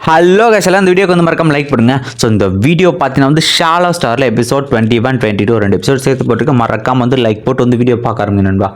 Hello guys, எல்லாம் இந்த வீடியோக்கு வந்து மறக்காம லைக் பண்ணுங்க. ஸோ இந்த வீடியோ பார்த்தீங்கன்னா வந்து ஷாலோ ஸ்டாரில் எபிசோட் 21, 22 ரெண்டு எபிசோட் சேர்த்து போட்டுருக்கு. மறக்காம வந்து லைக் போட்டு வந்து வீடியோ பார்க்க ஆரம்பிங்க நண்பா.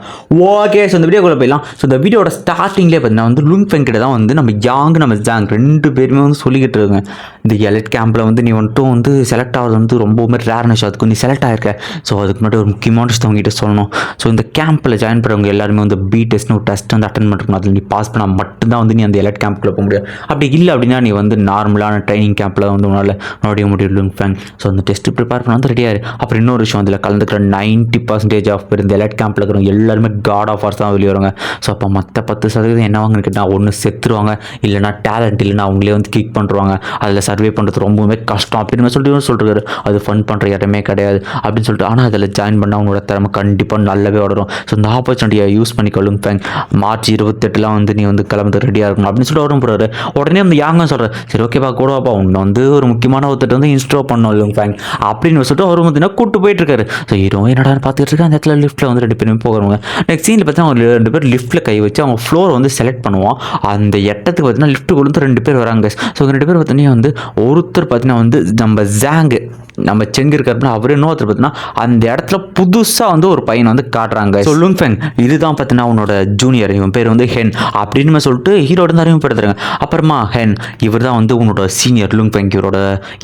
ஓகே, ஸோ இந்த வீடியோக்குள்ள போயிடலாம். ஸோ இந்த வீடியோட ஸ்டார்டிங்லேயே பார்த்தீங்கன்னா வந்து லுங் ஃபெங் கிட்ட தான் வந்து நம்ம ஜாங் ரெண்டு பேருமே வந்து சொல்லிக்கிட்டு இருக்காங்க. இந்த எலைட் கேம்பில் வந்து நீ வந்துட்டும் வந்து செலக்ட் ஆகிறது வந்து ரொம்பவுமே ரேர்னஸ். அதுக்கு நீ செலக்ட் ஆகிருக்க. ஸோ அதுக்கு முன்னாடி ஒரு முக்கியமான விஷயம் அவங்ககிட்ட சொல்லணும். ஸோ இந்த கேம்பில் ஜாயின் பண்ணுறவங்க எல்லாருமே வந்து பி டெஸ்ட்னு ஒரு டெஸ்ட் வந்து அட்டன் பண்ணுறோம். அதில் நீ பாஸ் பண்ணால் மட்டும்தான் வந்து நீ அந்த எலைட் கேம்ப்குள்ளே போக முடியும். அப்படி இல்லை அப்படின்னா நீ வந்து நார்மலான ட்ரைனிங் கேம்பில் வந்து உன்னால் நோடிய முடியும் லுங் ஃபெங். ஸோ அந்த டெஸ்ட்டு ப்ரிப்பேர் பண்ண வந்து ரெடியாரு. அப்புறம் இன்னொரு விஷயம், அதில் கலந்துக்கிற 90% ஆஃப் பேர் இந்த எலைட் கேம்பில் இருக்கிறவங்க எல்லாருமே காட் ஆஃப் வார்ஸ் தான் வெளியே வருவாங்க. ஸோ அப்போ மற்ற 10% என்னவாங்கன்னு கேட்டால் ஒன்று செத்துருவாங்க, இல்லைனா டேலண்ட் இல்லைனா அவங்களே வந்து கிக் பண்ணுறாங்க. அதில் சர்வே பண்ணுறது ரொம்பவுமே கஷ்டம் அப்படின்னு சொல்லிட்டு அது ஃபன் பண்ணுற இடமே கிடையாது அப்படின்னு சொல்லிட்டு. ஆனால் அதில் ஜாயின் பண்ணால் அவங்களோட திறமை கண்டிப்பாக நல்லாவே வளரும். ஸோ இந்த ஆப்பர்ச்சுனிட்டியை யூஸ் பண்ணிக்கோ லுங் ஃபெங். மார்ச் 28 வந்து நீ வந்து கிளம்புறது ரெடியாக இருக்கணும் அப்படின்னு சொல்லிட்டு வரும் போகிறாரு. உடனே வந்து யாங்க சொல்கிறார், சரி ஓகேப்பா கூடவாப்பா, உன்னை வந்து ஒரு முக்கியமான ஒருத்தர் வந்து இன்ஸ்ட்ரோ பண்ணோம் லுங் ஃபெங் அப்படின்னு சொல்லிட்டு அவர் வந்து கூப்பிட்டு போயிட்டு இருக்காரு. ஸோ ஹீரோ என்னடா பார்த்துட்டு இருக்கேன். அந்த இடத்துல லிஃப்ட்டில் வந்து 2 பேருமே போகிறவங்க. நெக்ஸ்ட் சீனில் பார்த்தீங்கன்னா ஒரு 2 பேர் லிஃப்ட்டில் கை வச்சு அவங்க ஃப்ளோரை வந்து செலக்ட் பண்ணுவோம். அந்த இடத்துக்கு பார்த்தீங்கன்னா லிஃப்ட்டுக்கு வந்து 2 பேர் வராங்க. ஸோ 2 பேர் பார்த்தீங்கன்னா வந்து ஒருத்தர் பார்த்தீங்கன்னா வந்து நம்ம ஜாங்கு, நம்ம செங்கு இருக்காருன்னா அவர், இன்னொருத்தர் பார்த்தீங்கன்னா அந்த இடத்துல புதுசாக வந்து ஒரு பையனை வந்து காட்டுறாங்க. ஸோ லுங் ஃபெங் இதுதான் பார்த்தீங்கன்னா அவனோட ஜூனியர், இவன் பேர் வந்து ஹென் அப்படின்னு சொல்லிட்டு ஹீரோட வந்து அறிமுகப்படுத்துறாங்க. அப்புறமா ஹென் இவர் தான் வந்து உன்னோட சீனியர் லுங் ஃபெங். இவரோட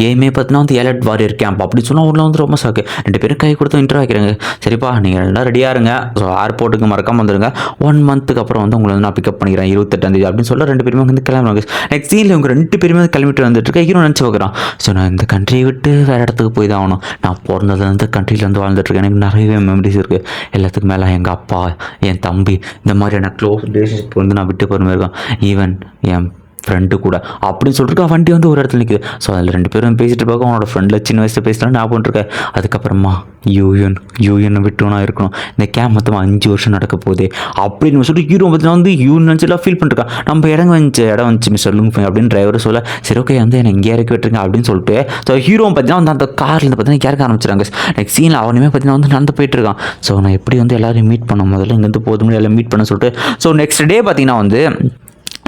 எய்மே பார்த்தீங்கன்னா வந்து எலைட் வாரியர் கேம்ப் அப்படின்னு சொன்னால் உள்ள வந்து ரொம்ப சாக்கு. 2 பேரும் கை கொடுத்து இன்டர் வைக்கிறாங்க. சரிப்பா நீங்கள் எல்லாம் ரெடியாக இருங்க. ஸோ ஏர்போர்ட்டுக்கு மறக்காம வந்துருங்க. 1 மந்த்துக்கு அப்புறம் வந்து உங்களை வந்து நான் பிக்கப் பண்ணிக்கிறேன் 28 அப்படின்னு சொல்ல 2 பேருமே வந்து கிளம்புறாங்க. நெக்ஸ்ட் சீனில் இவங்க 2 பேருமே வந்து கிளம்பிட்டு வந்துட்டு இருக்க. ஹீரோ நினச்சி வைக்கிறான், ஸோ நான் இந்த கண்ட்ரியை விட்டு வேறு இடத்துக்கு போய் தான் ஆகணும். நான் பிறந்தது அந்த கண்ட்ரியில் வந்து வாழ்ந்துட்டுருக்கேன். எனக்கு நிறையவே மெமரிஸ் இருக்குது. எல்லாத்துக்கு மேலே எங்கள் அப்பா, என் தம்பி, இந்த மாதிரியான க்ளோஸ் ரிலேஷன்ஷிப் வந்து நான் விட்டு போகிற மாதிரி இருக்கேன். ஈவன் என் ஃப்ரெண்டு கூட அப்படின்னு சொல்லிட்டு வண்டி வந்து ஒரு இடத்துல நிற்குது. ஸோ அதில் 2 பேரும் பேசிட்டு இருப்பாங்க. அவனோட ஃப்ரெண்டில் சின்ன வயசில் பேசலாம் ஞாபகம் இருக்கேன். அதுக்கப்புறமா யூஎன் விட்டு நான் இருக்கணும். இந்த கேம்ப் மொத்தம் 5 வருஷம் நடக்க போகுது அப்படின்னு சொல்லிட்டு ஹீரோ பார்த்தீங்கன்னா வந்து யூன் நினச்சிலாம் ஃபீல் பண்ணிருக்கான். நம்ம இடம் வந்துச்சு மிஸ்டர் லுங் ஃபெங் அப்படின்னு டிரைவரை சொல்ல, சரி ஓகே வந்து என்னை இங்கே இறக்கி விட்டுருங்க அப்படின்னு சொல்லிட்டு. ஸோ ஹீரோ பார்த்தீங்கன்னா வந்து அந்த காரில் பார்த்தீங்கன்னா இறக்க ஆரம்பிச்சிடாங்க. நெக்ஸ்ட் சீனில் அவனுமே பார்த்தீங்கன்னா வந்து நடந்து போயிட்டு இருக்கான். ஸோ நான் எப்படி வந்து எல்லாரையும் மீட் பண்ண முதல்ல இங்கேருந்து போதும் எல்லாம் மீட் பண்ண சொல்லிட்டு. ஸோ நெக்ஸ்ட் டே பார்த்தீங்கன்னா வந்து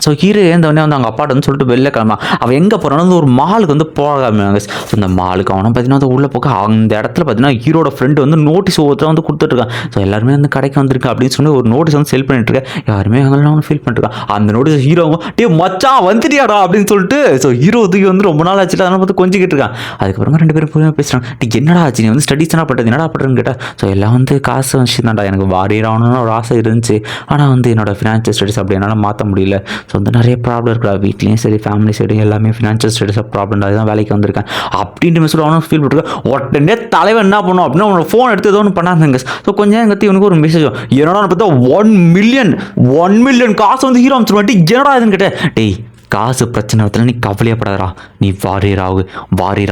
ஸோ ஹீரோ ஏந்தவொடனே வந்து அவங்க அப்பாட்ட வந்து சொல்லிட்டு வெளில கிளம்பா. அவன் எங்கே போகிறான்னு வந்து ஒரு மாலுக்கு வந்து போகாம. ஸோ இந்த மாலுக்கு அவனை பார்த்தீங்கன்னா வந்து உள்ளே போக அந்த இடத்துல பார்த்தீங்கன்னா ஹீரோட ஃப்ரெண்டு வந்து நோட்டீஸ் ஒவ்வொருத்தர வந்து கொடுத்துட்ருக்கான். ஸோ எல்லாருமே வந்து கடைக்கு வந்திருக்கு அப்படின்னு சொல்லி ஒரு நோட்டீஸ் வந்து செல் பண்ணிட்டுருக்கேன். யாருமே அங்கெல்லாம் ஃபீல் பண்ணிட்டுருக்கான். அந்த நோட்டீஸ் ஹீரோவும் டே மச்சான் வந்துட்டியாடா அப்படின்னு சொல்லிட்டு. ஸோ ஹீரோ தூக்கி வந்து ரொம்ப நாள் ஆச்சு அதனால் பார்த்து கொஞ்சிக்கிட்டு இருக்கான். அதுக்கப்புறமா 2 பேரும் பொறுமையாக பேசுகிறாங்க. நீ என்னடா ஆச்சு, நீ வந்து ஸ்டடீஸ் என்ன பண்ணுறது, என்னடா பண்ணுறேன்னு கேட்டால், ஸோ எல்லாம் வந்து காசு விஷயம் தான்டா, எனக்கு வாரியர் ஆகணும்னு ஒரு ஆசை இருந்துச்சு. ஆனால் வந்து என்னோட ஃபினான்ஷியல் ஸ்டடீஸ் அப்படி என்னால் மாற்ற முடியல. ஸோ வந்து நிறைய ப்ராப்ளம் இருக்கிற வீட்லேயும் சரி ஃபேமிலி சைடு எல்லாமே ஃபினான்ஷியல் ஸ்டேட்டஸ் ப்ராப்ளம். அதுதான் வேலைக்கு வந்திருக்கேன் அப்படின்னு சொல்லி அவனும் ஃபீல் பண்ணிருக்கேன். உடனே தலைவன் என்ன பண்ணும் அப்படின்னா அவனோட ஃபோன் எடுத்து ஏதோ ஒன்று பண்ணாங்க. ஸோ கொஞ்சம் எங்கத்தி இவனுக்கு ஒரு மெசேஜ் என்னடா பார்த்தா 1 மில்லியன் காசு வந்து ஹீரோ அமைச்சு என்னடா இதுன்னு கேட்டேன். டேய் காசு பிரச்சனை இடத்துல நீ கவலையப்படாதடா, நீ வாரியர்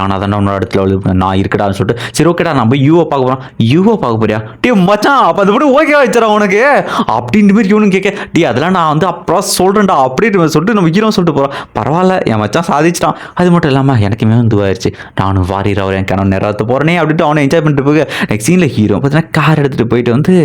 ஆனால் தானே உன்னோட இடத்துல நான் இருக்கடான்னு சொல்லிட்டு, சரி ஓகேடா நம்ம யூஓ பார்க்க போறியா டே மச்சான் அப்போ அது மட்டும் ஓகே வச்சுறா உனக்கு அப்படின்ட்டு மாதிரி இவனு கேட்க, டே அதெல்லாம் நான் வந்து அப்புறம் சொல்கிறேன்டா அப்படின்னு சொல்லிட்டு நம்ம ஹீரோ சொல்லிட்டு போகிறோம். பரவாயில்ல என் மச்சான் சாதிச்சிட்டான். அது மட்டும் இல்லாமல் எனக்குமே வந்து ஆயிடுச்சு, நானும் வாரியர் என் கனவு நேரத்தை போகிறேனே அப்படின்ட்டு அவனை என்ஜாய் பண்ணிட்டு போக. நெக்ஸ்ட் சீனில் ஹீரோ பார்த்தீங்கன்னா கார் எடுத்துகிட்டு போயிட்டு வந்து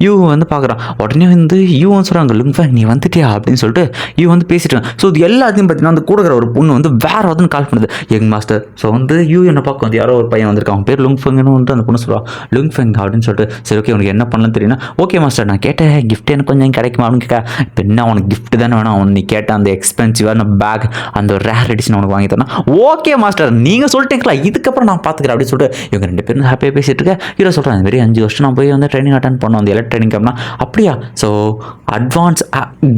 யூ வந்து பார்க்குறான். உடனே வந்து யூ வந்து சொல்கிறாங்க, லுங் ஃபெங் நீ வந்துட்டியா அப்படின்னு சொல்லிட்டு யூ வந்து பேசிட்டாங்க. ஸோ இது எல்லாத்தையும் பார்த்தீங்கன்னா அந்த கூட இருக்கிற ஒரு பொண்ணு வந்து வேற வந்து கால் பண்ணுது, யங் மாஸ்டர். ஸோ வந்து யூ என்ன பார்க்க வந்து யாரோ ஒரு பையன் வந்திருக்கான், அவன் பேர் லுங் ஃபெங்னு வந்து அந்த பொண்ணு சொல்லுவான் லுங் ஃபெங் அப்படின்னு சொல்லிட்டு. சரி ஓகே உனக்கு என்ன பண்ணலாம் தெரியும்னா, ஓகே மாஸ்டர் நான் கேட்டேன் கிஃப்ட் எனக்கு கொஞ்சம் கிடைக்குமா அப்படின்னு கேட்க, இப்போ என்ன அவனுக்கு கிஃப்ட் தானே வேணும், அவன் நீ கேட்ட அந்த எக்ஸ்பென்சிவான பேக் அந்த ரேர் எடிஷன் அவனுக்கு வாங்கி தரணும். ஓகே மாஸ்டர் நீங்கள் சொல்லிட்டீங்களா, இதுக்கப்புறம் நான் பார்த்துக்கிறேன் அப்படின்னு சொல்லிட்டு இவங்க 2 பேரும் ஹாப்பியாக பேசிட்டு இருக்க. ஹீரோ சொல்கிறேன் இந்த மாதிரி 5 வருஷம் நான் போய் வந்து ட்ரைனிங் அட்டன் பண்ணோம் அந்த எலக்ட் ட்ரைனிங் கேம்னா. அப்படியா, so advance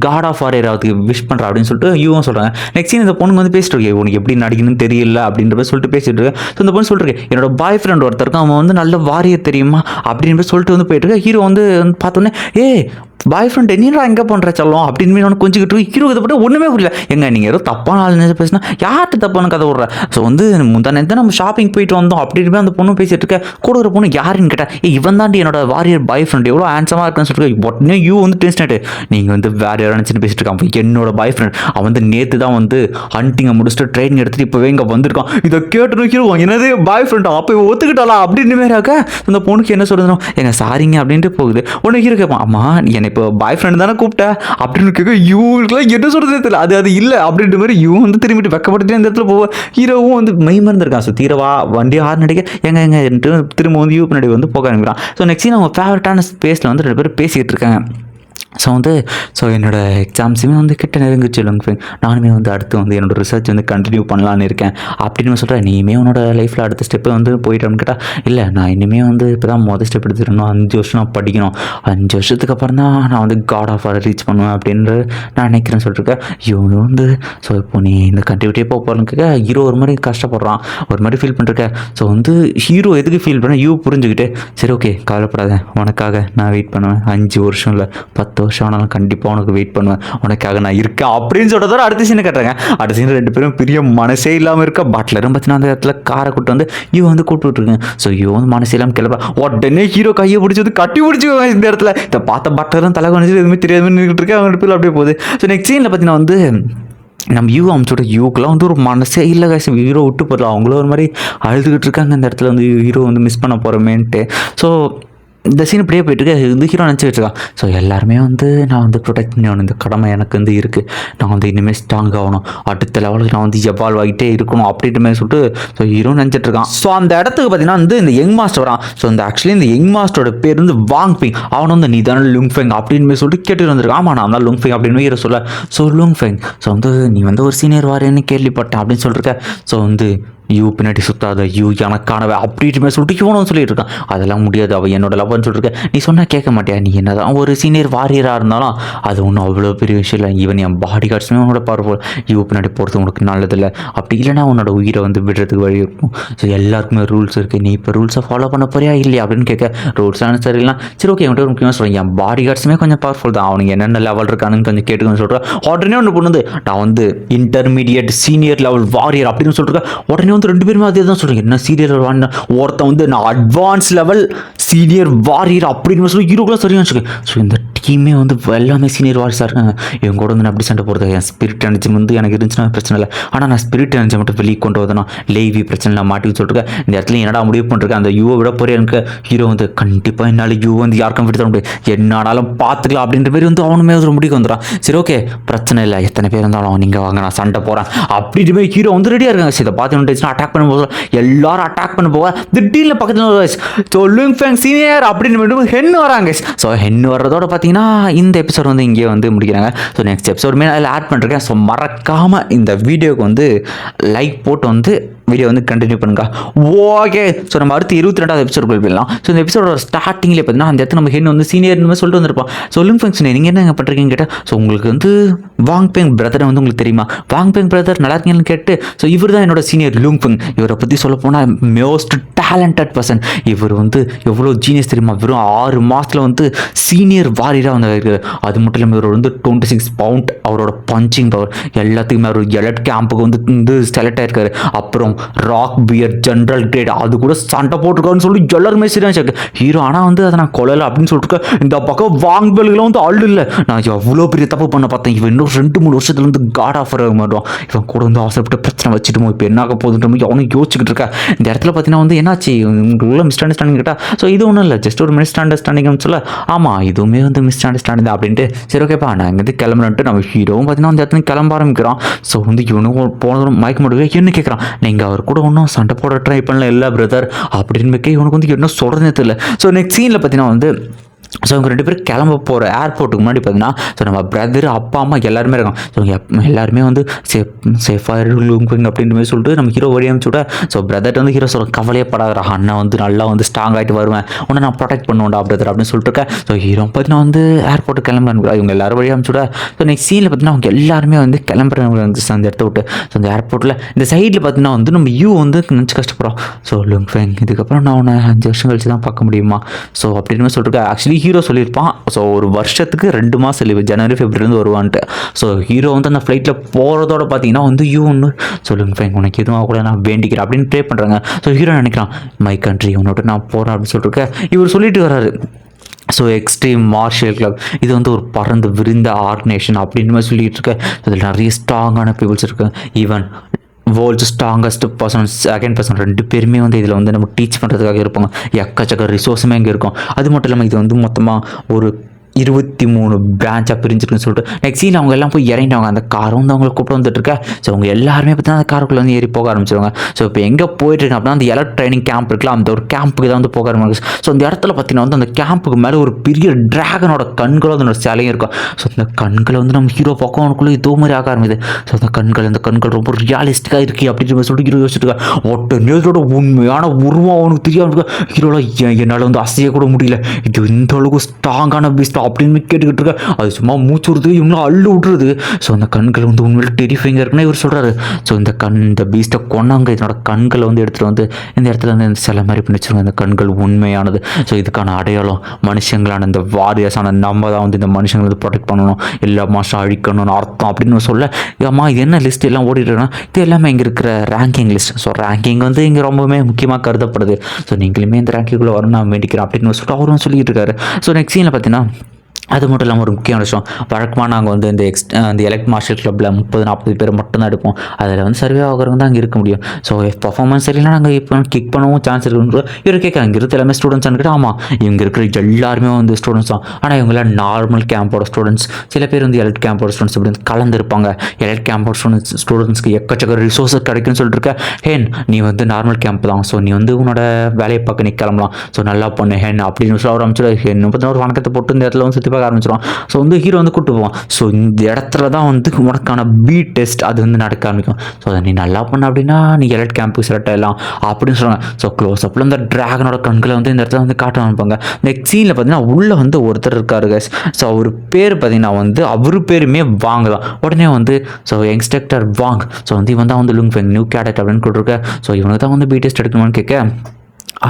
god of warrior அதுக்கு விஷ் பண்ணுறேன் அப்படின்னு சொல்லிட்டு யூவும் சொல்கிறாங்க. நெக்ஸ்ட் இந்த பொண்ணு வந்து பேசிட்டு இருக்கேன், உனக்கு எப்படி நடிக்கணும்னு தெரியல அப்படின்ற சொல்லிட்டு பேசிட்டு இருக்கேன். ஸோ இந்த பொண்ணு சொல்லிட்டு என்னோட பாய் ஃப்ரெண்ட் ஒருத்தருக்கு அவன் வந்து நல்ல வாரியர் தெரியுமா அப்படின்னு சொல்லிட்டு வந்து போயிட்டு இருக்க. ஹீரோ வந்து பார்த்தோன்னே பாய் ஃப்ரெண்ட் என்னடா எங்கே பண்ணுற செல்லம் அப்படின்னு நான் கொஞ்சிக்கிட்டு ஹீரோ இதை பற்றி ஒன்றுமே புரியல. எங்க நீங்கள் ஏதோ தப்பான ஆள் பேசினா யார்கிட்ட தப்பான கதை விட்ற. ஸோ வந்து முந்தானே நம்ம ஷாப்பிங் போயிட்டு வந்தோம் அப்படின்னு அந்த பொண்ணு பேசிட்டு இருக்க. கூட ஒரு பொண்ணு யாருன்னு கேட்டேன், இவன் தாண்டி என்னோட வாரியர் பாய் ஃப்ரெண்ட் எவ்வளோ ஹேண்ட்ஸமாக இருக்குன்னு சொல்லிட்டு உடனே யூ வந்து டென்ஷன் ஆகிட்டு, நீங்கள் வந்து வேற யாரும் நினச்சிட்டு பேசிட்டு இருக்கான். என்னோட பாய் ஃப்ரெண்ட் அவன் வந்து நேற்று தான் வந்து ஹண்டிங்கை முடிச்சுட்டு ட்ரெயின் எடுத்துகிட்டு இப்போவே இங்கே வந்திருக்கான். இதை கேட்டு ஹீரோ என்னது பாய் ஃப்ரெண்டா அப்போ ஒத்துக்கிட்டாளா அப்படின்னு மாரி ஆக்க. அந்த பொண்ணுக்கு என்ன சொல்லுறோம், எங்க சாரிங்க அப்படின்ட்டு போகுது. உடனே ஹீரோ கேட்பான், அம்மா என்னை இப்போ பாய் ஃப்ரெண்ட் தானே கூப்பிட்டேன் அப்படின்னு கேட்க இவங்களுக்குலாம் என்ன சொல்கிறது தெரியல. அது இல்லை அப்படின்ற மாதிரி இவன் வந்து திரும்பிட்டு வெக்கப்பட்டு இந்த இடத்துல போவ ஹீரோவும் வந்து மெய்மறந்துருக்கான். ஸோ தீரவா வண்டி ஹார்ன் அடிக்க எங்க திரும்ப வந்து யூ பின்னாடி வந்து போக ஆரம்பிக்கிறான். ஸோ நெக்ஸ்ட் அவங்க ஃபேவரட்டான ஸ்பேஸில் வந்து 2 பேரும் பேசிகிட்டு இருக்காங்க. ஸோ என்னோடய எக்ஸாம்ஸுமே வந்து கிட்ட நெருங்கிச்சு லுங்ஃபெங். நானுமே வந்து அடுத்து வந்து என்னோடய ரிசர்ச் வந்து கண்டினியூ பண்ணலான்னு இருக்கேன் அப்படின்னு சொல்கிறேன். நீயுமே உன்னோட லைஃப்பில் அடுத்த ஸ்டெப்பு வந்து போயிட்டோன்னு கேட்டால் இல்லை நான் இனிமேல் வந்து இப்போ தான் ஸ்டெப் எடுத்துருக்கணும். 5 வருஷம் நான் படிக்கணும். 5 வருஷத்துக்கு அப்புறம் தான் நான் வந்து காட் ஆஃப் வார் ரீச் பண்ணுவேன் அப்படின்னு நான் நினைக்கிறேன்னு சொல்லிட்டுருக்கேன். இவங்க வந்து ஸோ இப்போ நீ இந்த கண்டினியூட்டியே போக போகிறேன்னு கேட்க ஹீரோ ஒரு மாதிரி கஷ்டப்படுறான், ஒரு மாதிரி ஃபீல் பண்ணிருக்கேன். ஸோ வந்து ஹீரோ எதுக்கு ஃபீல் பண்ண யூ புரிஞ்சுக்கிட்டு சரி ஓகே கவலைப்படாத, உனக்காக நான் வெயிட் பண்ணுவேன். 5 வருஷம் இல்லை 10 வருஷம் ஆனாலும் கண்டிப்பாக உனக்கு வெயிட் பண்ணுவேன், உனக்காக நான் இருக்கேன் அப்படின்னு சொல்கிறதோட அடுத்த சீனை கட்டுறாங்க. அடுத்த சீன் 2 பேரும் பெரிய மனசே இல்லாமல் இருக்க பட்லரும் பார்த்தீங்கன்னா அந்த இடத்துல காரை கூட்டு வந்து இவ வந்து கூப்பிட்டுருங்க. ஸோ இவ வந்து மனசே இல்லாமல் கிளம்பா உடனே ஹீரோ கையை பிடிச்சது கட்டி பிடிச்சிக்குவாங்க. இந்த இடத்துல இதை பார்த்த பட்லரும் தலை குறைஞ்சி எதுவுமே தெரியாமல் நின்றுட்டு இருக்கேன். அவங்க 2 பேரும் அப்படியே போகுது. ஸோ நெக்ஸ்ட் சீனில் பார்த்தீங்கன்னா வந்து நம்ம யூ அமிச்சோட யூக்கெலாம் வந்து ஒரு மனசே இல்லை கைஸ், ஹீரோ விட்டு போடலாம். அவங்களும் ஒரு மாதிரி அழுதுகிட்டு இருக்காங்க இந்த இடத்துல வந்து ஹீரோ வந்து மிஸ் பண்ண போகிறோமேன்ட்டு. ஸோ இந்த சீன் இப்படியே போயிட்டுருக்கு. இது ஹீரோ நினச்சிக்கிட்டு இருக்கான். ஸோ எல்லாருமே வந்து நான் வந்து ப்ரொடெக்ட் பண்ணி ஆகணும், இந்த கடமை எனக்கு வந்து இருக்குது, நான் வந்து இனிமேல் ஸ்ட்ராங் ஆகணும், அடுத்த லெவலுக்கு நான் வந்து எவால்வ் ஆகிட்டே இருக்கணும் அப்படின்ற மாதிரி சொல்லிட்டு ஸோ ஹீரோ நினச்சிட்டு இருக்கான். ஸோ அந்த இடத்துக்கு பார்த்தீங்கன்னா வந்து இந்த யங் மாஸ்டர் வரான். ஸோ இந்த ஆக்சுவலி இந்த யங் மாஸ்டரோட பேர் வந்து வாங் பிங். அவன் வந்து நீ தானே லுங்ஃபெங் அப்படின்னு மாதிரி சொல்லிட்டு கேட்டு வந்திருக்கான். ஆமாம் நான் தான் லுங்ஃபெங் அப்படின்னு ஹீரோ சொல்ல. ஸோ லுங்ஃபெங் ஸோ வந்து நீ வந்து ஒரு சீனியர் வாரேன்னு கேள்விப்பட்டேன் அப்படின்னு சொல்லிருக்க. ஸோ வந்து யூ பின்னாடி சுற்றாத, யூ எனக்கானவ அப்படின்ட்டு சொல்லிட்டு இவனும் சொல்லிட்டு இருக்கான். அதெல்லாம் முடியாது, அவள் என்னோட லவ்னு சொல்லியிருக்க, நீ சொன்னால் கேட்க மாட்டியா, நீ என்ன தான் ஒரு சீனியர் வாரியராக இருந்தாலும் அது ஒன்றும் அவ்வளோ பெரிய விஷயம் இல்லை. ஈவன் என் பாடி கார்ட்ஸுமே உன்னோட பவர்ஃபுல், யூ பின்னாடி போகிறது உனக்கு நல்லதில்லை, அப்படி இல்லைனா உன்னோட உயிரை வந்து விடுறதுக்கு வழி இருக்கும். ஸோ எல்லாருக்குமே ரூல்ஸ் இருக்குது, நீ இப்போ ரூல்ஸை ஃபாலோ பண்ண போறியா இல்லையா அப்படின்னு கேட்க ரூல்ஸ்லாம் சரியில்லை. சரி ஓகே என்கிட்ட ஒரு முக்கியமாக சொல்கிறேன், என் பாடி கார்ட்ஸுமே கொஞ்சம் பவர்ஃபுல் தான், அவனுக்கு என்னென்ன லெவல் இருக்கானுன்னு கொஞ்சம் கேட்டுக்கணும்னு சொல்கிறேன். உடனே ஒன்று பண்ணுது, நான் வந்து இன்டர்மீடியட் சீனியர் லெவல் வாரியர் அப்படின்னு சொல்லிட்டு உடனே வந்து 2 பேருமே அதே தான் சொல்கிறேன். என்ன சீனியர் ஒருத்தன் வந்து நான் அட்வான்ஸ் லெவல் சீனியர் வாரியர் அப்படின்னு சொல்லி ஹீரோக்கெலாம் சரியாக வச்சுக்கேன். ஸோ இந்த டீமே வந்து எல்லாமே சீனியர் வாரியர்ஸாக இருக்காங்க. என் கூட வந்து நான் அப்படி சண்டை போடுறது, என் ஸ்பிரிட் எனர்ஜி வந்து எனக்கு இருந்துச்சுன்னா பிரச்சனை இல்லை, ஆனால் நான் ஸ்பிரிட் எனர்ஜி மட்டும் வெளியே கொண்டு வரதுனா லேவி பிரச்சனை நான் மாட்டி சொல்லிட்டு இந்த இடத்துல என்னடா முடிவு பண்ணிருக்கேன், அந்த யூவை விட போகிறேன் எனக்கு. ஹீரோ வந்து கண்டிப்பாக என்னால் யூ வந்து யாருக்கும் விட்டு தர முடியாது, என்னாலும் பார்த்துக்கலாம் அப்படின்ற மாதிரி வந்து அவனுமே ஒரு முடிவுக்கு வந்துடுறான். சரி ஓகே பிரச்சனை இல்லை, எத்தனை பேர் இருந்தாலும் நீங்கள் வாங்க நான் சண்டை போகிறேன் அப்படின்ற மாதிரி ஹீரோ வந்து ரெடியாக இருக்காங்க. சரி இதை பார்த்து அட்டாக் பண்ணும்போது எல்லாரும் அட்டாக் பண்ண போக திடீர்னு பக்கத்தில் லுங்ஃபெங் சீனியர் அப்படின்னு ஹென் வராங்க. ஸோ ஹென் வர்றதோட பார்த்தீங்கன்னா இந்த எபிசோட் வந்து இங்கே வந்து முடிக்கிறாங்க. ஸோ நெக்ஸ்ட் எபிசோடுமே நான் அதில் ஆட் பண்ணிருக்கேன். ஸோ மறக்காமல் இந்த வீடியோக்கு வந்து லைக் போட்டு வந்து வீடியோ வந்து கண்டினியூ பண்ணுங்க. ஓகே ஸோ நம்ம அடுத்து 22வது எபிசோட் போயிடலாம். ஸோ இந்த எபிசோட ஸ்டார்டிங்லேயே பார்த்தீங்கன்னா அந்த இடத்துல நம்ம ஹென் வந்து சீனியர் மாதிரி சொல்லிட்டு வந்திருப்போம். ஸோ லுங்ஃபெங் சீனியர் நீங்கள் என்ன பண்ணுறீங்கன்னு கேட்டால், ஸோ உங்களுக்கு வந்து வாங் பெங் பிரதரை வந்து உங்களுக்கு தெரியுமா, வாங் பெங் பிரதர் நல்லா இருக்கீங்கன்னு கேட்டு, ஸோ இவர் தான் என்னோட சீனியர் லுங்ஃபெங், இவரை பற்றி சொல்ல போனால் மோஸ்ட் டேலண்டட் பர்சன், இவர் வந்து எவ்வளோ ஜீனியஸ் தெரியுமா, வெறும் 6 மாதத்தில் வந்து சீனியர் வாரியராக வந்து இருக்காரு. அது மட்டும் இல்லாமல் இவர் வந்து 26 பவுண்ட் அவரோட பஞ்சிங் பவர், எல்லாத்துக்குமே அவர் எலட் கேம்புக்கு வந்து செலக்ட் ஆயிருக்காரு. அப்புறம் ராக் பியர் ஜென்ரல் கிரேட் அது கூட சண்டை போட்டிருக்காருன்னு சொல்லி எல்லாருமே சரியாக ஹீரோ. ஆனால் வந்து அதை நான் கொல்லலை அப்படின்னு சொல்லிட்டு இந்த பக்கம் வாங் பெல்களை வந்து ஆள் இல்லை, நான் எவ்வளோ பெரிய தப்பு பண்ண பார்த்தேன், இவன் இன்னும் 2-3 வருஷத்துல வந்து காட் ஆஃபர் மாட்டோம், இவன் கூட வந்து அவசரப்பட்டு பிரச்சனை வச்சுட்டுமோ இப்போ என்ன ஆக போகுதுன்ற மாதிரி அவனும் யோசிச்சுக்கிட்டு இருக்கா. இந்த இடத்துல பார்த்தீங்கன்னா வந்து என்னாச்சு உங்களுக்குள்ள மிஸ் அண்டர்ஸ்டாண்டிங் கேட்டால், ஸோ இது ஒன்றும் இல்லை ஜஸ்ட் ஒரு மிஸ் அண்டர்ஸ்டாண்டிங்னு சொல்ல, ஆமாம் இதுவுமே வந்து மிஸ் அண்டர்ஸ்டாண்டிங் தான் அப்படின்ட்டு சரி ஓகேப்பா நான் இங்கேருந்து கிளம்புறேன்ட்டு நம்ம ஹீரோவும் பார்த்தீங்கன்னா அந்த இடத்துல கிளம்ப ஆரம்பிக்கிறான். ஸோ வந்து இவனும் போனதும் மயக்க முடியும் என்ன கேட்குறான், நீங்கள் அவர் கூட ஒன்றும் சண்டை போட ட்ரை பண்ணல இல்லை பிரதர் அப்படின்னு இவனுக்கு வந்து என்ன சொல்கிறதே தெரியல. ஸோ நெக்ஸ்ட் சீனில் பார்த்தீங்கன்னா வந்து ஸோ இவங்க 2 பேரும் கிளம்ப போகிற ஏர்போர்ட்டுக்கு முன்னாடி பார்த்தீங்கன்னா ஸோ நம்ம பிரதர் அப்பா அம்மா எல்லாருமே இருக்காங்க. ஸோ எல்லாருமே வந்து சேஃபாக லுங்ஃபெங் அப்படின்ற மாதிரி சொல்லிட்டு நம்ம ஹீரோ ஓடி அனுப்பிச்சு விட, ஸோ பிரதர்ட்டு வந்து ஹீரோ சொல்ல கவலையப்படாத அண்ணன் வந்து நல்லா வந்து ஸ்ட்ராங் ஆகிட்டு வருவேன், உன்னை நான் ப்ரொடெக்ட் பண்ணுவேன்டா பிரதர் அப்படின்னு சொல்லிட்டு இருக்கேன். ஸோ ஹீரோ பார்த்தீங்கன்னா வந்து ஏர்போர்ட்டு கிளம்ப அனுப்புறா, இவங்க எல்லாரும் வழி அனுப்பிச்சு விட. ஸோ நெக்ஸ்ட் சீனில் பார்த்தீங்கன்னா அவங்க எல்லாருமே வந்து கிளம்புறவங்க வந்து அந்த இடத்த விட்டு. ஸோ அந்த ஏர்போர்ட்டில் இந்த சைடில் பார்த்தீங்கன்னா வந்து நம்ம யூ வந்து நினச்சி கஷ்டப்படுறோம். ஸோ லுங்ஃபெங் இதுக்கப்புறம் நான் உன்னை 5 வருஷம் கழிச்சு தான் பார்க்க முடியுமா ஸோ அப்படின்னு சொல்லிட்டு ஆக்சுவலி ஹீரோ சொல்லியிருப்பான். ஸோ ஒரு வருஷத்துக்கு 2 மாதம் லீவு, ஜனவரி ஃபெப்ரவரிலேருந்து வருவான்ட்டு. ஸோ ஹீரோ வந்து அந்த ஃப்ளைட்டில் போகிறதோட பார்த்தீங்கன்னா வந்து யூ ஒன்று சொல்லுங்க உனக்கு எதுவும் கூட நான் வேண்டிக்கிறேன் அப்படின்னு ப்ரே பண்ணுறாங்க. ஸோ ஹீரோ நினைக்கிறான் மை கண்ட்ரி உன்னோட நான் போகிறேன் அப்படின்னு சொல்லிட்டு இவர் சொல்லிட்டு வர்றாரு. ஸோ எக்ஸ்ட்ரீம் மார்ஷியல் கிளப் இது வந்து ஒரு பறந்து விரிந்த ஆர்கனைசேஷன் அப்படின்னு மாதிரி சொல்லிட்டு இருக்க. அதில் நிறைய ஸ்ட்ராங்கான பீப்புள்ஸ் இருக்கு, even world's strongest person second person 2 பேருமே வந்து இதில் வந்து நம்ம டீச் பண்ணுறதுக்காக இருப்பாங்க. எக்கச்சக்க ரிசோர்ஸுமே இங்கே இருக்கும். அது மட்டும் இல்லாமல் இது வந்து மொத்தமாக ஒரு 23 பிரான்ச்சாக பிரிஞ்சிருக்குன்னு சொல்லிட்டு நெக்ஸ்ட் சீன் அவங்க எல்லாம் போய் இறங்கிட்டாங்க. அந்த காரும் வந்து அவங்களை கூப்பிட்டு வந்துட்டு இருக்கா. ஸோ அவங்க எல்லாருமே பார்த்தா அந்த காருக்குள்ளே வந்து ஏறி போக ஆரம்பிச்சிருவாங்க. ஸோ இப்போ எங்கே போயிட்டு இருக்கு அப்படின்னா அந்த எலக்ட் ட்ரைனிங் கேம்ப் இருக்குல்ல, அந்த ஒரு கேம்புக்கு தான் வந்து போக ஆரம்பிச்சு. ஸோ அந்த இடத்துல பார்த்தீங்கன்னா வந்து அந்த கேம்புக்கு மேலே ஒரு பெரிய டிராகனோட கண்களும் அதனோட சிலையும் இருக்கும். ஸோ அந்த கண்களை வந்து நம்ம ஹீரோ பக்கம் அவனுக்குள்ளே இதோ மாதிரி ஆக ஆரம்பிது. ஸோ அந்த கண்கள் ரொம்ப ரியாலிஸ்டிக்காக இருக்கு அப்படின்னு சொல்லிட்டு ஹீரோ யோசிச்சுட்டு ஒட்ட நேரத்தோட உண்மையான உருவம் அவனுக்கு தெரியாது. ஹீரோல என்னால் வந்து அசைய கூட முடியல, இது இந்த அளவுக்கு ஸ்ட்ராங்கான பீஸ்ட் அப்படின்னு கேட்டுக்கிட்டு இருக்க. அது சும்மா மூச்சு விடுறது, இவங்களும் அள்ளு விட்டுருது. ஸோ அந்த கண்கள் வந்து உண்மையில டெரிஃபைங்காக இருக்குன்னா இவர் சொல்கிறாரு. ஸோ இந்த பீஸ்ட்டை கொண்டாங்க, இதனோட கண்களை வந்து எடுத்துகிட்டு வந்து இந்த இடத்துல வந்து இந்த சிலை மாதிரி பண்ணிச்சிருங்க. இந்த கண்கள் உண்மையானது. ஸோ இதுக்கான அடையாளம் மனுஷங்களான இந்த வாரியர்ஸான நம்ம தான் வந்து இந்த மனுஷங்களை வந்து ப்ரொடெக்ட் பண்ணணும், எல்லா மாதம் அழிக்கணும்னு அர்த்தம் அப்படின்னு சொல்ல, அம்மா இது என்ன லிஸ்ட் எல்லாம் ஓடிட்டு இருக்குன்னா இது எல்லாமே இங்கே இருக்கிற ரேங்கிங் லிஸ்ட். ஸோ ரேங்கிங் வந்து இங்கே ரொம்பவுமே முக்கியமாக கருதப்படுது. ஸோ நீங்களுமே இந்த ரேங்கிங்குள்ளே வரணும் நான் வேண்டிக்கிறேன் அப்படின்னு சொல்லிட்டு அவரும் சொல்லிட்டு இருக்காரு. ஸோ நெக்ஸ்ட் சீனில் பார்த்தீங்கன்னா அது மட்டும் இல்லாமல் ஒரு முக்கியமான விஷயம், வழக்கமாக நாங்கள் வந்து இந்த எலக்ட் மார்ஷல் கிளப்பில் 30-40 பேர் மட்டும்தான் எடுப்போம். அதில் வந்து சர்வே ஆகிறவங்க தான் அங்கே இருக்க முடியும். ஸோ பர்ஃபார்மன்ஸ் சரியில்லை நாங்கள் இப்போ கிக் பண்ணவும் சான்ஸ் இருக்குன்னு இவர் கேட்க. அங்கே இருக்கிற எல்லாமே ஸ்டூடெண்ட்ஸ் கிட்ட. ஆமாம், இவங்க இருக்கிற எல்லாருமே வந்து ஸ்டூடெண்ட்ஸ் தான். ஆனால் இவங்களாம் நார்மல் கேம்போட ஸ்டூடெண்ட்ஸ், சில பேர் வந்து எலக்ட் கேம்போட ஸ்டூடெண்ட்ஸ் இப்படி கலந்துருப்பாங்க. எலக்ட் கேம்போட ஸ்டூடெண்ட்ஸ்க்கு எக்கச்சக்க ரிசோர்ஸஸ் கிடைக்குன்னு சொல்லிட்டு இருக்க. ஹேன் நீ வந்து நார்மல் கேம்ப் தான், ஸோ நீ வந்து உன்னோட வேலையை பார்க்க நீ கிளம்பலாம், ஸோ நல்லா பண்ணு ஹேன் அப்படின்னு சொல்லி அவர் அமைச்சிட. ஹேன் பார்த்தீங்கன்னா ஒரு வணக்கத்தை போட்டு இந்த இடத்துல வந்து சுற்றி ஆரம்பிச்சிடும். ஸோ வந்து ஹீரோ வந்து கூப்பிட்டு போவான். ஸோ இந்த இடத்துல தான் வந்து உனக்கான பி டெஸ்ட் அது வந்து நடக்க ஆரம்பிக்கும். ஸோ அதை நீ நல்லா பண்ண அப்படின்னா நீ எலக்ட் கேம்புக்கு செலக்ட் ஆகலாம் அப்படின்னு சொல்லுவாங்க. ஸோ க்ளோஸ் அப்பில் இந்த ட்ராகனோட கண்களை வந்து இந்த இடத்துல வந்து காட்ட ஆரம்பிப்பாங்க. நெக்ஸ்ட் சீனில் பார்த்தீங்கன்னா உள்ளே வந்து ஒருத்தர் இருக்காரு கைஸ். ஸோ அவர் பேர் பார்த்தீங்கன்னா வந்து அவர் பேருமே வாங் தான். உடனே வந்து ஸோ இன்ஸ்ட்ரக்டர் வாங், ஸோ வந்து இவன் தான் வந்து லுங் ஃபெங் நியூ கேடட் அப்படின்னு கொடுத்துருக்கேன். ஸோ இவனுக்கு தான் வந்து பி டெஸ்ட் எடுக்கணும்னு கேட்க.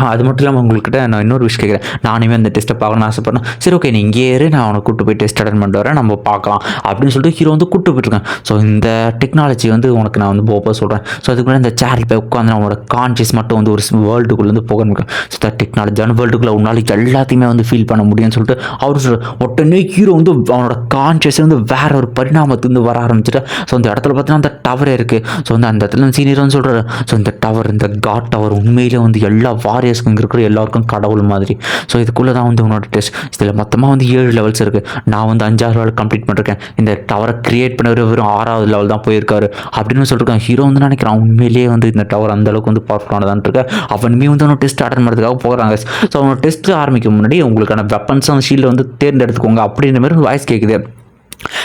அது மட்டும் இல்லாமல் உங்கள்கிட்ட நான் இன்னொரு விஷயம் கேட்குறேன். நானுமே அந்த டெஸ்ட்டை பார்க்கணும்னு ஆசைப்பட்றேன். சரி ஓகே நீ இங்கே ஏறு, நான் அவனை கூப்பிட்டு போய் டெஸ்ட் அட்டன் பண்ணிட்டு வரேன், நம்ம பார்க்கலாம் அப்படின்னு சொல்லிட்டு ஹீரோ வந்து கூப்பிட்டு போயிட்டுருக்கேன். ஸோ இந்த டெக்னாலஜி வந்து உனக்கு நான் வந்து போக சொல்கிறேன். ஸோ அதுக்கு இந்த சேரில் போய் உட்காந்து அவனோட கான்ஷியஸ் மட்டும் வந்து ஒரு வேர்ல்டுக்குள்ளே வந்து போக முடியும். ஸோ இந்த டெக்னாலஜியான வேர்ல்டுக்குள்ளே உன்னால எல்லாத்தையுமே வந்து ஃபீல் பண்ண முடியும்னு சொல்லிட்டு அவர் சொல்கிறார். உடனே ஹீரோ வந்து அவனோட கான்ஷியஸ் வந்து வேற ஒரு பரிணாமத்துக்கு வந்து வர ஆரம்பிச்சுட்டு. ஸோ இந்த இடத்துல பார்த்தீங்கன்னா அந்த டவரே இருக்குது. ஸோ வந்து அந்த இடத்துல சீனியர் வந்து சொல்கிறாரு. ஸோ இந்த டவர், இந்த காட் டவர் உண்மையிலே வந்து எல்லா வாரியர்ஸ்க்கும் இங்கே இருக்கிற எல்லாருக்கும் கடவுள் மாதிரி. ஸோ இதுக்குள்ளே தான் வந்து உன்னோட டெஸ்ட். இதில் மொத்தமாக வந்து 7 லெவல்ஸ் இருக்குது. நான் வந்து 5-6 லெவல் கம்ப்ளீட் பண்ணிருக்கேன். இந்த டவரை கிரியேட் பண்ண வெறும் 6வது லெவல் தான் போயிருக்காரு அப்படின்னு சொல்லியிருக்கான். ஹீரோ வந்து நினைக்கிறான் உண்மையிலேயே வந்து இந்த டவர் அந்த அளவுக்கு வந்து பவர்ஃபுல்லானதான் இருக்கு. அவனுமே வந்து அவனோட டெஸ்ட் அட்டன் பண்ணுறதுக்காக போகிறாங்க. ஸோ அவனோட டெஸ்ட் ஆரம்பிக்க முன்னாடி உங்களுக்கான வெப்பன்ஸ் அந்த ஷீல்டை வந்து தேர்ந்தெடுத்துக்கோங்க அப்படின்ற மாதிரி வாய்ஸ் கேட்குது.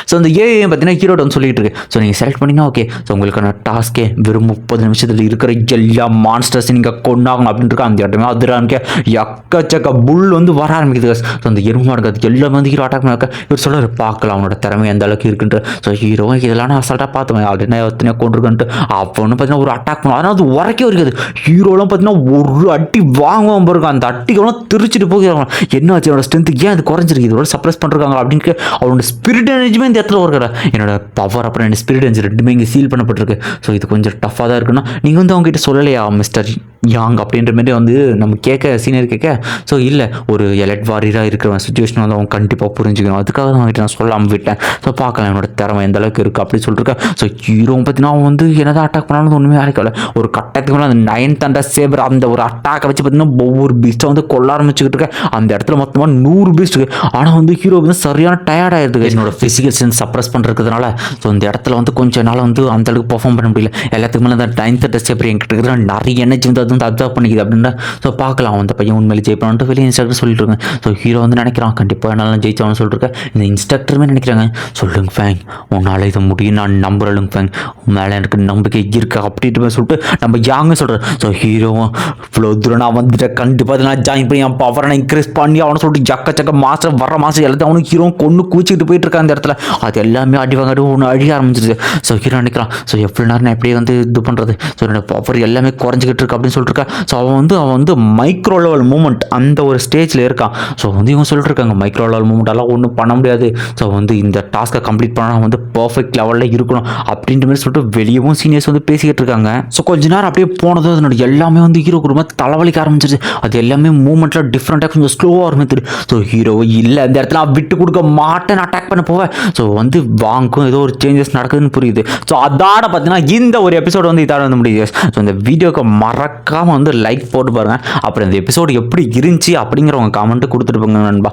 ஸோ அந்த ஏஐ பார்த்தீங்கன்னா ஹீரோட வந்து சொல்லிட்டு இருக்கு. ஸோ நீங்கள் செலக்ட் பண்ணிங்கன்னா ஓகே, ஸோ உங்களுக்கான டாஸ்க்கே வெறும் 30 நிமிஷத்தில் இருக்கிற எல்லா மான்ஸ்டர்ஸ் நீங்கள் கொண்டாகணும் அப்படின்ட்டு அந்த இடமே அதிரானிக்க எக்கச்சக்க புல் வந்து வர ஆரம்பிக்குது. ஸோ அந்த எருமாடுங்க அது எல்லாமே வந்து ஹீரோ அட்டாக் பண்ண இவர் சொல்ல பார்க்கலாம் அவனோட திறமை எந்த அளவுக்கு இருக்குன்ற. ஸோ ஹீரோ இதெல்லாம் நான் அசால்ட்டாக பார்த்துவேன் ஆல்ரெடி எத்தனையோ கொண்டிருக்கேன்ட்டு அப்போ ஒன்று பார்த்தீங்கன்னா ஒரு அட்டாக் பண்ணுவோம். அதனால் அது உரைக்கே இருக்காது. ஹீரோலாம் பார்த்தீங்கன்னா ஒரு அட்டி வாங்குவான் பாருங்க. அந்த அட்டிக்கெல்லாம் திருச்சிட்டு போகிறாங்க. என்ன ஆச்சு என்னோட ஸ்ட்ரென்த்து ஏன் அது குறைஞ்சிருக்கு, இதோட சப்ரஸ் பண்ணுறாங்க அப்படின்னு அவனோட ஸ்பிரிட் எனர்ஜிமே இந்த இடத்துல ஒரு என்னோட பவர் அப்புறம் என் ஸ்பிரிட் எனர்ஜி ரெண்டுமே இங்கே சீல் பண்ணப்பட்டிருக்கு. ஸோ இது கொஞ்சம் டஃப்பாக தான் இருக்குன்னா நீங்கள் வந்து அவங்ககிட்ட சொல்லலையா மிஸ்டர் யாங் அப்படின்ற மாதிரி வந்து நம்ம கேட்க சீனியர் கேட்க. ஸோ இல்லை ஒரு எலக்ட் வாரியராக இருக்கிற சுச்சுவேஷன் வந்து அவன் கண்டிப்பாக புரிஞ்சுக்கணும், அதுக்காக தான் அவங்ககிட்ட நான் சொல்லாமல் விட்டேன். ஸோ பார்க்கலாம் என்னோட திறமை எந்த அளவுக்கு இருக்குது அப்படின்னு சொல்லிருக்கேன். ஸோ ஹீரோ பார்த்தீங்கன்னா அவன் வந்து என்னதான் அட்டாக் பண்ணாலும் ஒன்றுமே அழைக்கல. ஒரு கட்டத்துக்கு மேலே அந்த 9 தண்டர் சேபர் அந்த ஒரு அட்டாக்கை வச்சு பார்த்தீங்கன்னா ஒவ்வொரு பீஸ்ட்டை வந்து கொள்ள ஆரம்பிச்சுக்கிட்டு இருக்கேன். அந்த இடத்துல மொத்தமாக 100 பீஸ்ட் இருக்குது. ஆனால் வந்து ஹீரோ வந்து சரியான டயர்ட் ஆகிடுது என்னோட ஃபிசிக்கல் சென்ஸ் சப்ரஸ் பண்ணுறதுனால. ஸோ இந்த இடத்துல வந்து கொஞ்சம் நாள் வந்து அந்த அளவுக்கு பர்ஃபார்ம் பண்ண முடியல. எல்லாத்துக்கு மேலே அந்த 9 தண்டர் சேபர் என்கிட்ட இருக்கிற நிறைய எனர்ஜி வந்து அது வந்து அப்சர்வ் பண்ணிக்குது அப்படின்னா. ஸோ பார்க்கலாம் அந்த பையன் உண்மையிலே ஜெயிப்பான்ட்டு வெளியே இன்ஸ்ட்ரக்டர் சொல்லிட்டு இருக்கேன். ஸோ ஹீரோ வந்து நினைக்கிறான் கண்டிப்பாக என்னால் ஜெயிச்சான்னு சொல்லிருக்கேன். இந்த இன்ஸ்ட்ரக்டருமே நினைக்கிறாங்க சொல்லுங்க ஃபேங் உன்னால் இதை முடியும் நான் நம்புறேன் ஃபேங் உன் மேலே எனக்கு நம்பிக்கை இருக்கா அப்படின்ட்டு சொல்லிட்டு நம்ம யாங்க சொல்கிறேன். ஸோ ஹீரோவும் இவ்வளோ தூரம் நான் வந்துட்டு கண்டிப்பாக நான் ஜாயின் பண்ணி என் பவரை நான் இன்க்ரீஸ் பண்ணி அவனை சொல்லிட்டு ஜக்க மாதம் வர மாதம் எல்லாத்தையும் அவனுக்கு ஹீரோ கொண்டு கூச்சிக்கிட்டு போயிட்டு இருக்கான் அந்த இடத்துல. அது எல்லாமே அடி வாங்கிட்டு ஒன்று அழிய ஆரம்பிச்சிருச்சு. ஸோ ஹீரோ நினைக்கிறான் ஸோ எவ்வளோ நேரம் நான் எப்படியே வந்து இது பண்ணுறது, ஸோ என்னோட பவர் எல்லாமே குறைஞ்சிக்கிட்டு இருக்கு அப்படின்னு சொல்லிட்டு இருக்கா. ஸோ அவன் வந்து மைக்ரோ லெவல் மூமெண்ட் அந்த ஒரு ஸ்டேஜில் இருக்கான். ஸோ வந்து இவங்க சொல்லிட்டு இருக்காங்க மைக்ரோ லெவல் மூமெண்ட் எல்லாம் ஒன்றும் பண்ண முடியாது. ஸோ வந்து இந்த டாஸ்க்கை கம்ப்ளீட் பண்ணால் வந்து பர்ஃபெக்ட் லெவலில் இருக்கணும் அப்படின்ற மாதிரி சொல்லிட்டு வெளியவும் சீனியர்ஸ் வந்து பேசிக்கிட்டு இருக்காங்க. ஸோ கொஞ்ச நேரம் அப்படியே போனதும் அதனோட எல்லாமே வந்து ஹீரோ குடும்ப தலைவலிக்க ஆரம்பிச்சிருச்சு. அது எல்லாமே மூமெண்ட்டில் டிஃப்ரெண்ட்டாக கொஞ்சம் ஸ்லோவாக ஆரம்பிச்சிரு. ஸோ ஹீரோ இல்லை இந்த இடத்துல விட்டு கொடுக்க மாட்டேன் அட்டாக் பண்ண போவேன். ஸோ வந்து வாங்கும் ஏதோ ஒரு சேஞ்சஸ் நடக்குதுன்னு புரியுது. ஸோ அதோட பார்த்தீங்கன்னா இந்த ஒரு எபிசோடு வந்து இதோட வந்து முடியுது. ஸோ இந்த வீடியோக்கு மறக்க மறக்காமல் வந்து லைக் போட்டு பாருங்கள். அப்புறம் இந்த எபிசோடு எப்படி இருந்துச்சு அப்படிங்கிற உங்கள் கமெண்ட்டு கொடுத்துட்டு போங்க நண்பா.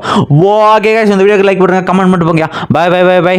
ஓகே கைஸ், இந்த வீடியோக்கு லைக் பண்ணுங்க, கமெண்ட் பண்ணிட்டு போங்க. Bye bye bye by.